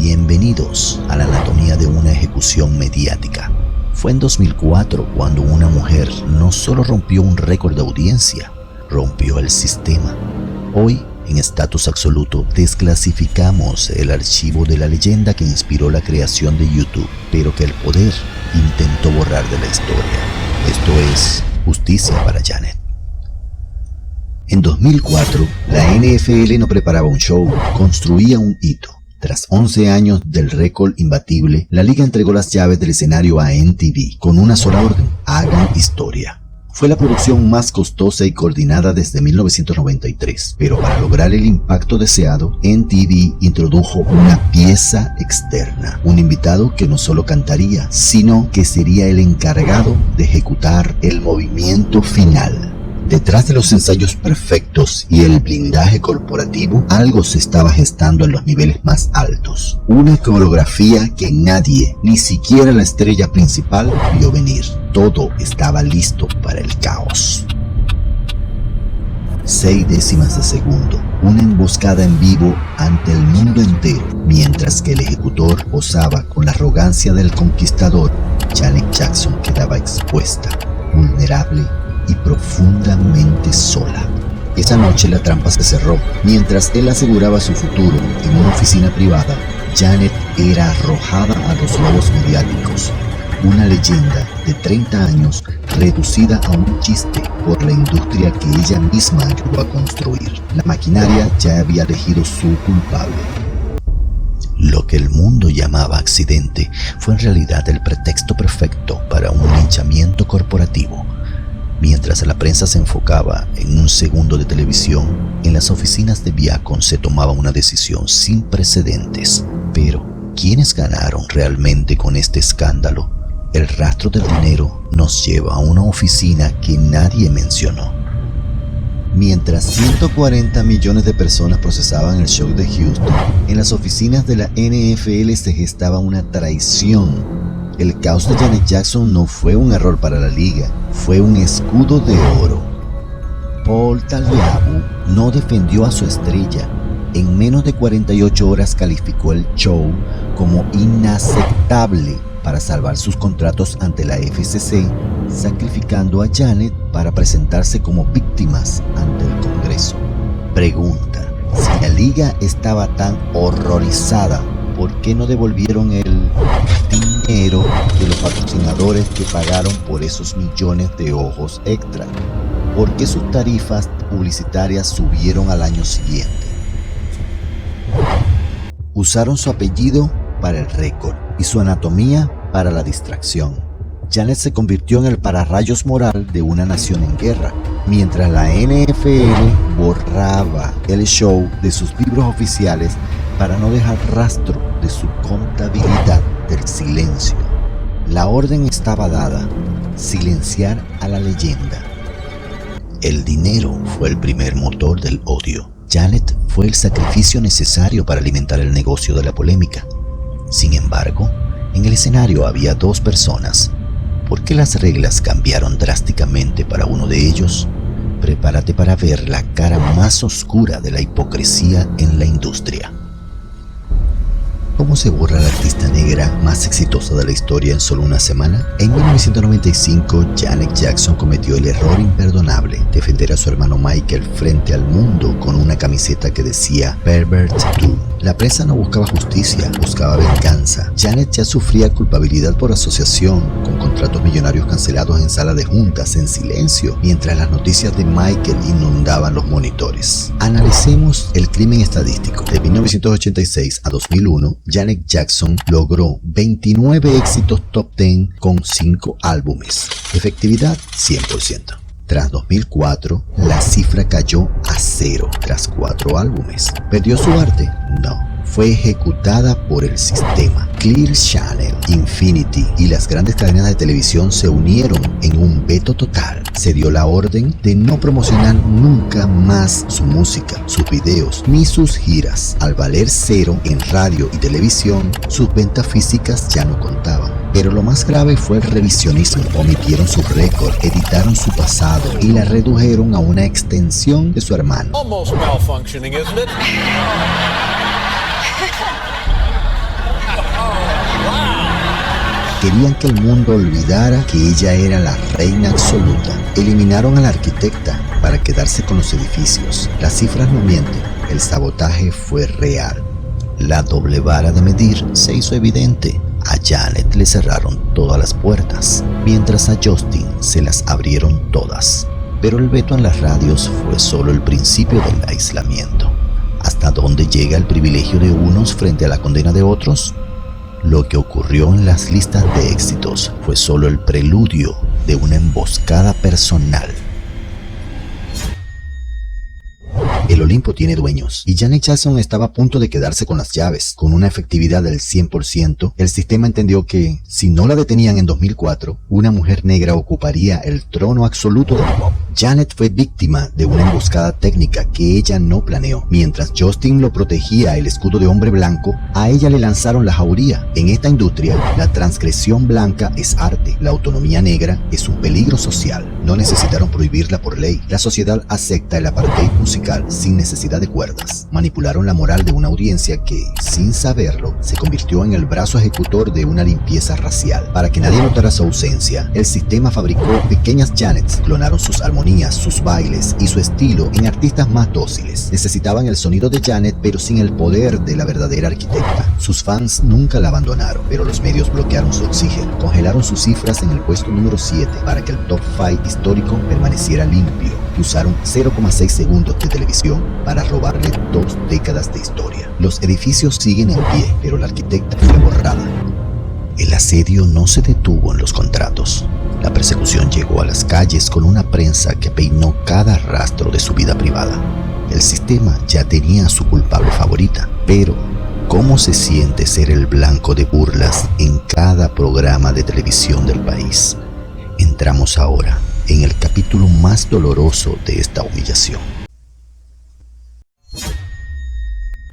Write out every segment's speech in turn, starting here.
Bienvenidos a la anatomía de una ejecución mediática. Fue en 2004 cuando una mujer no solo rompió un récord de audiencia, rompió el sistema. Hoy, en Estatus Absoluto, desclasificamos el archivo de la leyenda que inspiró la creación de YouTube, pero que el poder intentó borrar de la historia. Esto es Justicia para Janet. En 2004, la NFL no preparaba un show, construía un hito. Tras 11 años del récord imbatible, la liga entregó las llaves del escenario a MTV con una sola orden: hagan historia. Fue la producción más costosa y coordinada desde 1993, pero para lograr el impacto deseado, MTV introdujo una pieza externa, un invitado que no solo cantaría, sino que sería el encargado de ejecutar el movimiento final. Detrás de los ensayos perfectos y el blindaje corporativo, algo se estaba gestando en los niveles más altos. Una coreografía que nadie, ni siquiera la estrella principal, vio venir. Todo estaba listo para el caos. 6 décimas de segundo, una emboscada en vivo ante el mundo entero, mientras que el ejecutor posaba con la arrogancia del conquistador. Janet Jackson quedaba expuesta, vulnerable y profundamente sola. Esa noche la trampa se cerró. Mientras él aseguraba su futuro en una oficina privada, Janet era arrojada a los lobos mediáticos. Una leyenda de 30 años reducida a un chiste por la industria que ella misma ayudó a construir. La maquinaria ya había elegido su culpable. Lo que el mundo llamaba accidente fue en realidad el pretexto perfecto para un linchamiento corporativo. Mientras la prensa se enfocaba en un segundo de televisión, en las oficinas de Viacom se tomaba una decisión sin precedentes. Pero, ¿quiénes ganaron realmente con este escándalo? El rastro del dinero nos lleva a una oficina que nadie mencionó. Mientras 140 millones de personas procesaban el show de Houston, en las oficinas de la NFL se gestaba una traición. El caos de Janet Jackson no fue un error para la liga, fue un escudo de oro. Paul Tagliabue no defendió a su estrella. En menos de 48 horas calificó el show como inaceptable para salvar sus contratos ante la FCC, sacrificando a Janet para presentarse como víctimas ante el Congreso. Pregunta: si la liga estaba tan horrorizada, ¿por qué no devolvieron el dinero de los patrocinadores que pagaron por esos millones de ojos extra? ¿Por qué sus tarifas publicitarias subieron al año siguiente? Usaron su apellido para el récord y su anatomía para la distracción. Janet se convirtió en el pararrayos moral de una nación en guerra, mientras la NFL borraba el show de sus libros oficiales para no dejar rastro de su contabilidad del silencio. La orden estaba dada: silenciar a la leyenda. El dinero fue el primer motor del odio. Janet fue el sacrificio necesario para alimentar el negocio de la polémica. Sin embargo, en el escenario había 2 personas. ¿Por qué las reglas cambiaron drásticamente para uno de ellos? Prepárate para ver la cara más oscura de la hipocresía en la industria. ¿Cómo se borra la artista negra más exitosa de la historia en solo una semana? En 1995, Janet Jackson cometió el error imperdonable: defender a su hermano Michael frente al mundo con una camiseta que decía "Pervert 2". La prensa no buscaba justicia, buscaba venganza. Janet ya sufría culpabilidad por asociación, con contratos millonarios cancelados en sala de juntas en silencio, mientras las noticias de Michael inundaban los monitores. Analicemos el crimen estadístico. De 1986 a 2001, Janet Jackson logró 29 éxitos top 10 con 5 álbumes. Efectividad 100%. Tras 2004, la cifra cayó a 0 tras 4 álbumes. ¿Perdió su arte? No. Fue ejecutada por el sistema. Clear Channel, Infinity y las grandes cadenas de televisión se unieron en un veto total. Se dio la orden de no promocionar nunca más su música, sus videos ni sus giras. Al valer 0 en radio y televisión, sus ventas físicas ya no contaban. Pero lo más grave fue el revisionismo. Omitieron su récord, editaron su pasado y la redujeron a una extensión de su hermano. Almost malfunctioning, isn't it? Querían que el mundo olvidara que ella era la reina absoluta. Eliminaron a la arquitecta para quedarse con los edificios. Las cifras no mienten, el sabotaje fue real. La doble vara de medir se hizo evidente. A Janet le cerraron todas las puertas, mientras a Justin se las abrieron todas. Pero el veto en las radios fue solo el principio del aislamiento. ¿Hasta dónde llega el privilegio de unos frente a la condena de otros? Lo que ocurrió en las listas de éxitos fue solo el preludio de una emboscada personal. El Olimpo tiene dueños, y Janet Jackson estaba a punto de quedarse con las llaves. Con una efectividad del 100%, el sistema entendió que, si no la detenían en 2004, una mujer negra ocuparía el trono absoluto del pop. Janet fue víctima de una emboscada técnica que ella no planeó. Mientras Justin lo protegía el escudo de hombre blanco, a ella le lanzaron la jauría. En esta industria, la transgresión blanca es arte. La autonomía negra es un peligro social. No necesitaron prohibirla por ley. La sociedad acepta el apartheid musical sin necesidad de cuerdas. Manipularon la moral de una audiencia que, sin saberlo, se convirtió en el brazo ejecutor de una limpieza racial. Para que nadie notara su ausencia, el sistema fabricó pequeñas Janets, clonaron sus armonías, sus bailes y su estilo en artistas más dóciles. Necesitaban el sonido de Janet, pero sin el poder de la verdadera arquitecta. Sus fans nunca la abandonaron, pero los medios bloquearon su oxígeno. Congelaron sus cifras en el puesto número 7 para que el top 5 histórico permaneciera limpio. Usaron 0,6 segundos de televisión para robarle 2 décadas de historia. Los edificios siguen en pie, pero la arquitecta fue borrada. El asedio no se detuvo en los contratos. La persecución llegó a las calles con una prensa que peinó cada rastro de su vida privada. El sistema ya tenía a su culpable favorita, pero ¿cómo se siente ser el blanco de burlas en cada programa de televisión del país? Entramos ahora en el capítulo más doloroso de esta humillación.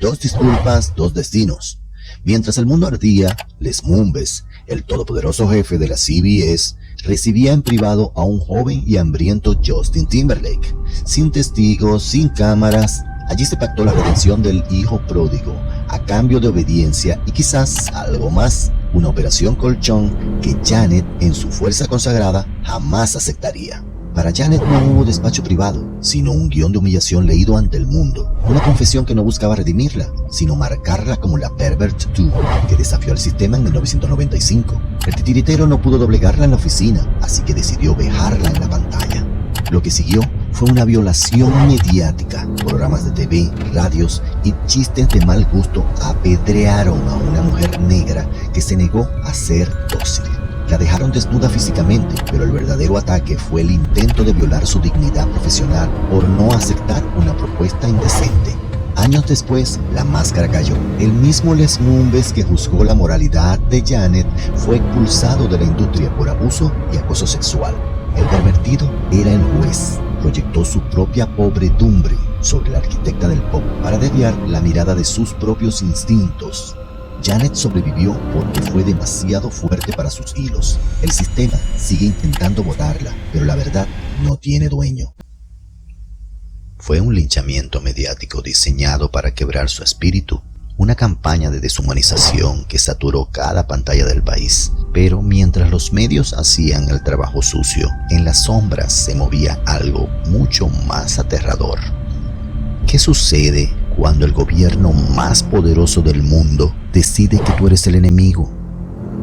2 disculpas, 2 destinos. Mientras el mundo ardía, Les Moonves, el todopoderoso jefe de la CBS, recibía en privado a un joven y hambriento Justin Timberlake. Sin testigos, sin cámaras, allí se pactó la redención del hijo pródigo a cambio de obediencia y quizás algo más. Una operación colchón que Janet, en su fuerza consagrada, jamás aceptaría. Para Janet no hubo despacho privado, sino un guión de humillación leído ante el mundo. Una confesión que no buscaba redimirla, sino marcarla como la Pervert 2 que desafió al sistema en 1995. El titiritero no pudo doblegarla en la oficina, así que decidió vejarla en la pantalla. Lo que siguió fue una violación mediática. Programas de TV, radios y chistes de mal gusto apedrearon a una mujer negra que se negó a ser dócil. La dejaron desnuda físicamente, pero el verdadero ataque fue el intento de violar su dignidad profesional por no aceptar una propuesta indecente. Años después, la máscara cayó. El mismo Les Moonves que juzgó la moralidad de Janet fue expulsado de la industria por abuso y acoso sexual. El pervertido era el juez. Proyectó su propia pobredumbre sobre la arquitecta del pop para desviar la mirada de sus propios instintos. Janet sobrevivió porque fue demasiado fuerte para sus hilos. El sistema sigue intentando botarla, pero la verdad no tiene dueño. Fue un linchamiento mediático diseñado para quebrar su espíritu. Una campaña de deshumanización que saturó cada pantalla del país. Pero mientras los medios hacían el trabajo sucio, en las sombras se movía algo mucho más aterrador. ¿Qué sucede cuando el gobierno más poderoso del mundo decide que tú eres el enemigo?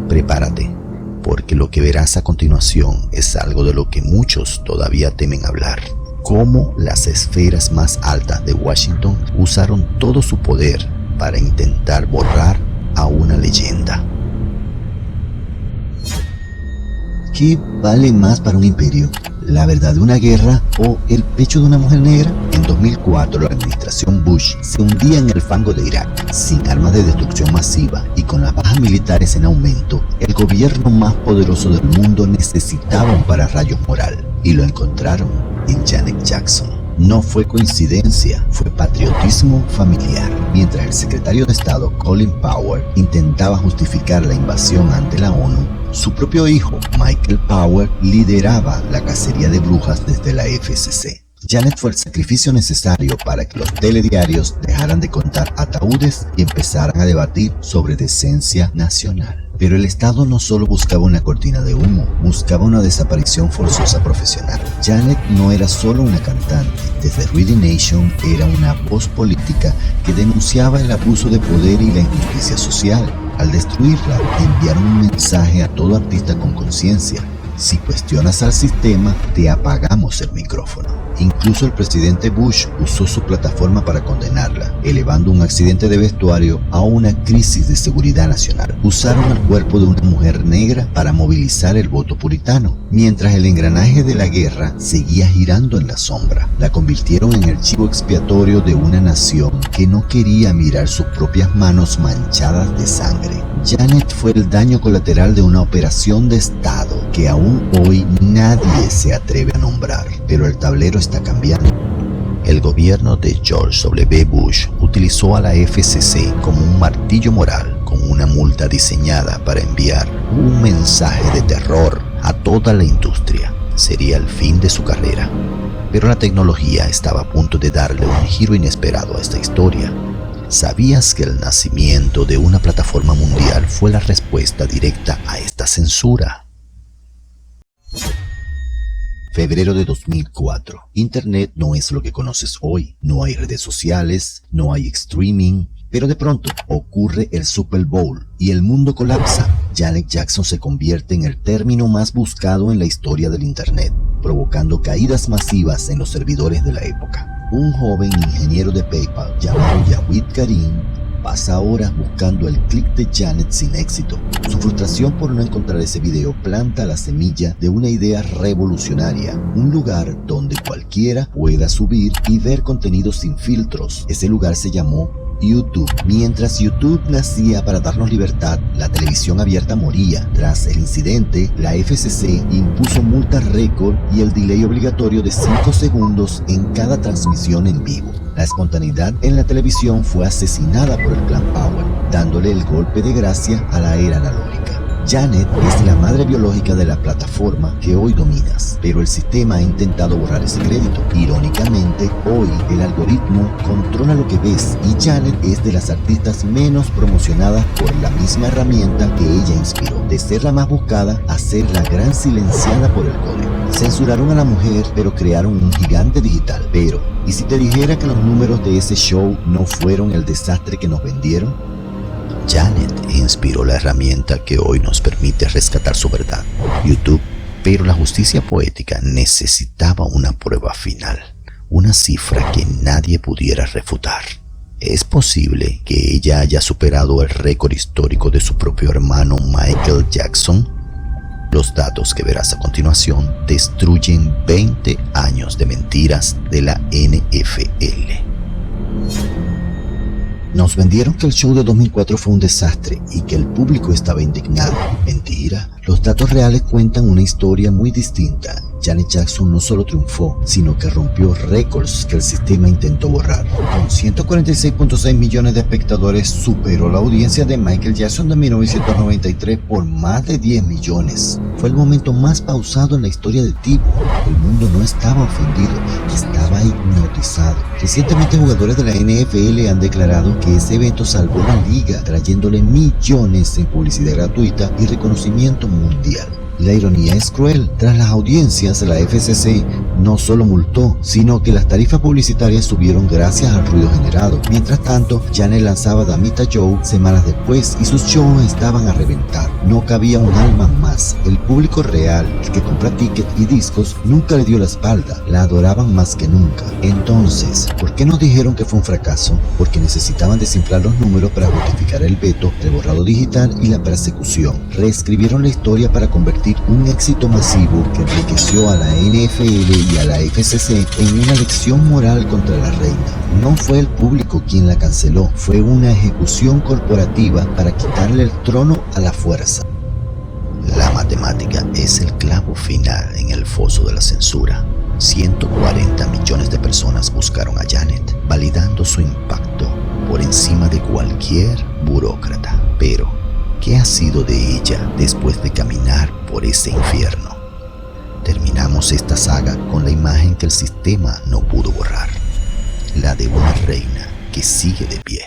Prepárate, porque lo que verás a continuación es algo de lo que muchos todavía temen hablar. Cómo las esferas más altas de Washington usaron todo su poder para intentar borrar a una leyenda. ¿Qué vale más para un imperio? ¿La verdad de una guerra o el pecho de una mujer negra? En 2004, la administración Bush se hundía en el fango de Irak, sin armas de destrucción masiva y con las bajas militares en aumento. El gobierno más poderoso del mundo necesitaba un pararrayos moral, y lo encontraron en Janet Jackson. No fue coincidencia, fue patriotismo familiar. Mientras el secretario de Estado Colin Powell intentaba justificar la invasión ante la ONU, su propio hijo Michael Powell lideraba la cacería de brujas desde la FCC. Janet fue el sacrificio necesario para que los telediarios dejaran de contar ataúdes y empezaran a debatir sobre decencia nacional. Pero el Estado no solo buscaba una cortina de humo, buscaba una desaparición forzosa profesional. Janet no era solo una cantante. Desde Reading Nation era una voz política que denunciaba el abuso de poder y la injusticia social. Al destruirla, enviaron un mensaje a todo artista con conciencia. Si cuestionas al sistema, te apagamos el micrófono. Incluso el presidente Bush usó su plataforma para condenarla, elevando un accidente de vestuario a una crisis de seguridad nacional. Usaron el cuerpo de una mujer negra para movilizar el voto puritano, mientras el engranaje de la guerra seguía girando en la sombra. La convirtieron en el chivo expiatorio de una nación que no quería mirar sus propias manos manchadas de sangre. Janet fue el daño colateral de una operación de Estado que aún hoy nadie se atreve a nombrar, pero el tablero está cambiando. El gobierno de George W. Bush utilizó a la FCC como un martillo moral, con una multa diseñada para enviar un mensaje de terror a toda la industria. Sería el fin de su carrera. Pero la tecnología estaba a punto de darle un giro inesperado a esta historia. ¿Sabías que el nacimiento de una plataforma mundial fue la respuesta directa a esta censura? Febrero de 2004. Internet no es lo que conoces hoy. No hay redes sociales, no hay streaming. Pero de pronto ocurre el Super Bowl y el mundo colapsa. Janet Jackson se convierte en el término más buscado en la historia del Internet, provocando caídas masivas en los servidores de la época. Un joven ingeniero de PayPal llamado Jawed Karim pasa horas buscando el clic de Janet sin éxito. Su frustración por no encontrar ese video planta la semilla de una idea revolucionaria, un lugar donde cualquiera pueda subir y ver contenido sin filtros. Ese lugar se llamó YouTube. Mientras YouTube nacía para darnos libertad, la televisión abierta moría. Tras el incidente, la FCC impuso multas récord y el delay obligatorio de 5 segundos en cada transmisión en vivo. La espontaneidad en la televisión fue asesinada por el clan Power, dándole el golpe de gracia a la era analógica. Janet es la madre biológica de la plataforma que hoy dominas, pero el sistema ha intentado borrar ese crédito. Irónicamente, hoy el algoritmo controla lo que ves y Janet es de las artistas menos promocionadas por la misma herramienta que ella inspiró, de ser la más buscada a ser la gran silenciada por el código. Censuraron a la mujer, pero crearon un gigante digital. Pero, ¿y si te dijera que los números de ese show no fueron el desastre que nos vendieron? Janet inspiró la herramienta que hoy nos permite rescatar su verdad, YouTube, pero la justicia poética necesitaba una prueba final, una cifra que nadie pudiera refutar. ¿Es posible que ella haya superado el récord histórico de su propio hermano Michael Jackson? Los datos que verás a continuación destruyen 20 años de mentiras de la NFL. Nos vendieron que el show de 2004 fue un desastre y que el público estaba indignado. Mentira. Los datos reales cuentan una historia muy distinta. Janet Jackson no solo triunfó, sino que rompió récords que el sistema intentó borrar. Con 146.6 millones de espectadores, superó la audiencia de Michael Jackson de 1993 por más de 10 millones. Fue el momento más pausado en la historia del tipo. El mundo no estaba ofendido, estaba hipnotizado. Recientemente, jugadores de la NFL han declarado que ese evento salvó la liga, trayéndole millones en publicidad gratuita y reconocimiento mundial. La ironía es cruel. Tras las audiencias, la FCC no solo multó, sino que las tarifas publicitarias subieron gracias al ruido generado. Mientras tanto, Janet lanzaba Damita Joe semanas después y sus shows estaban a reventar. No cabía un alma más. El público real, el que compra tickets y discos, nunca le dio la espalda. La adoraban más que nunca. Entonces, ¿por qué nos dijeron que fue un fracaso? Porque necesitaban desinflar los números para justificar el veto, el borrado digital y la persecución. Reescribieron la historia para convertir un éxito masivo que enriqueció a la NFL y a la FCC en una lección moral contra la reina. No fue el público quien la canceló, fue una ejecución corporativa para quitarle el trono a la fuerza. La matemática es el clavo final en el foso de la censura. 140 millones de personas buscaron a Janet, validando su impacto por encima de cualquier burócrata. Pero, ¿qué ha sido de ella después de caminar por ese infierno? Terminamos esta saga con la imagen que el sistema no pudo borrar, la de una reina que sigue de pie.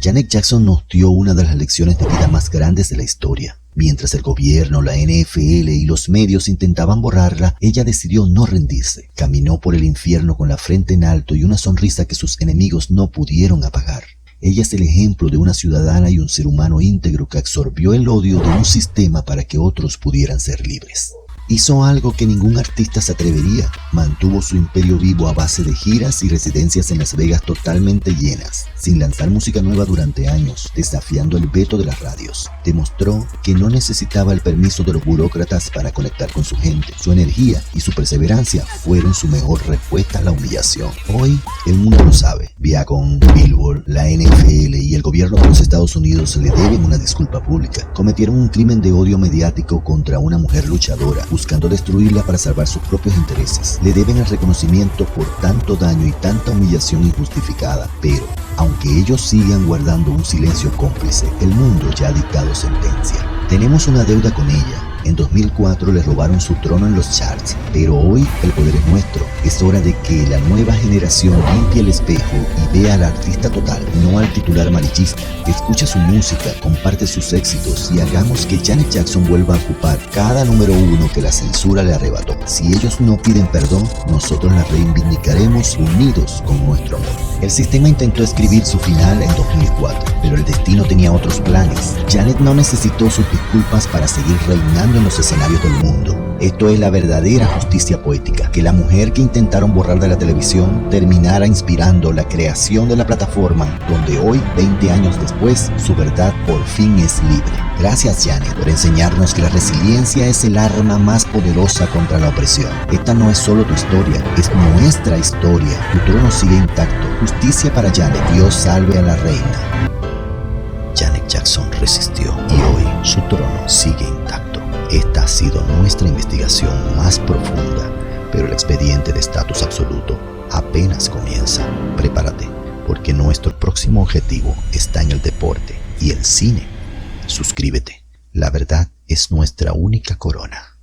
Janet Jackson nos dio una de las lecciones de vida más grandes de la historia. Mientras el gobierno, la NFL y los medios intentaban borrarla, ella decidió no rendirse. Caminó por el infierno con la frente en alto y una sonrisa que sus enemigos no pudieron apagar. Ella es el ejemplo de una ciudadana y un ser humano íntegro que absorbió el odio de un sistema para que otros pudieran ser libres. Hizo algo que ningún artista se atrevería. Mantuvo su imperio vivo a base de giras y residencias en Las Vegas totalmente llenas, sin lanzar música nueva durante años, desafiando el veto de las radios. Demostró que no necesitaba el permiso de los burócratas para conectar con su gente. Su energía y su perseverancia fueron su mejor respuesta a la humillación. Hoy, el mundo lo sabe. Viacom, Billboard, la NFL y el gobierno de los Estados Unidos le deben una disculpa pública. Cometieron un crimen de odio mediático contra una mujer luchadora, buscando destruirla para salvar sus propios intereses. Le deben el reconocimiento por tanto daño y tanta humillación injustificada, pero aunque ellos sigan guardando un silencio cómplice, el mundo ya ha dictado sentencia. Tenemos una deuda con ella. En 2004 le robaron su trono en los charts, pero hoy el poder es nuestro. Es hora de que la nueva generación limpie el espejo y vea al artista total, no al titular amarillista. Escucha su música, comparte sus éxitos y hagamos que Janet Jackson vuelva a ocupar cada número uno que la censura le arrebató. Si ellos no piden perdón, nosotros la reivindicaremos unidos con nuestro amor. El sistema intentó escribir su final en 2004, pero el destino tenía otros planes. Janet no necesitó sus disculpas para seguir reinando en los escenarios del mundo. Esto es la verdadera justicia poética, que la mujer que intentaron borrar de la televisión terminara inspirando la creación de la plataforma donde hoy, 20 años después, su verdad por fin es libre. Gracias, Janet, por enseñarnos que la resiliencia es el arma más poderosa contra la opresión. Esta no es solo tu historia, es nuestra historia. Tu trono sigue intacto. Justicia para Janet. Dios salve a la reina. Janet Jackson resistió y hoy su trono sigue intacto. Esta ha sido nuestra investigación más profunda, pero el expediente de estatus absoluto apenas comienza. Prepárate, porque nuestro próximo objetivo está en el deporte y el cine. Suscríbete. La verdad es nuestra única corona.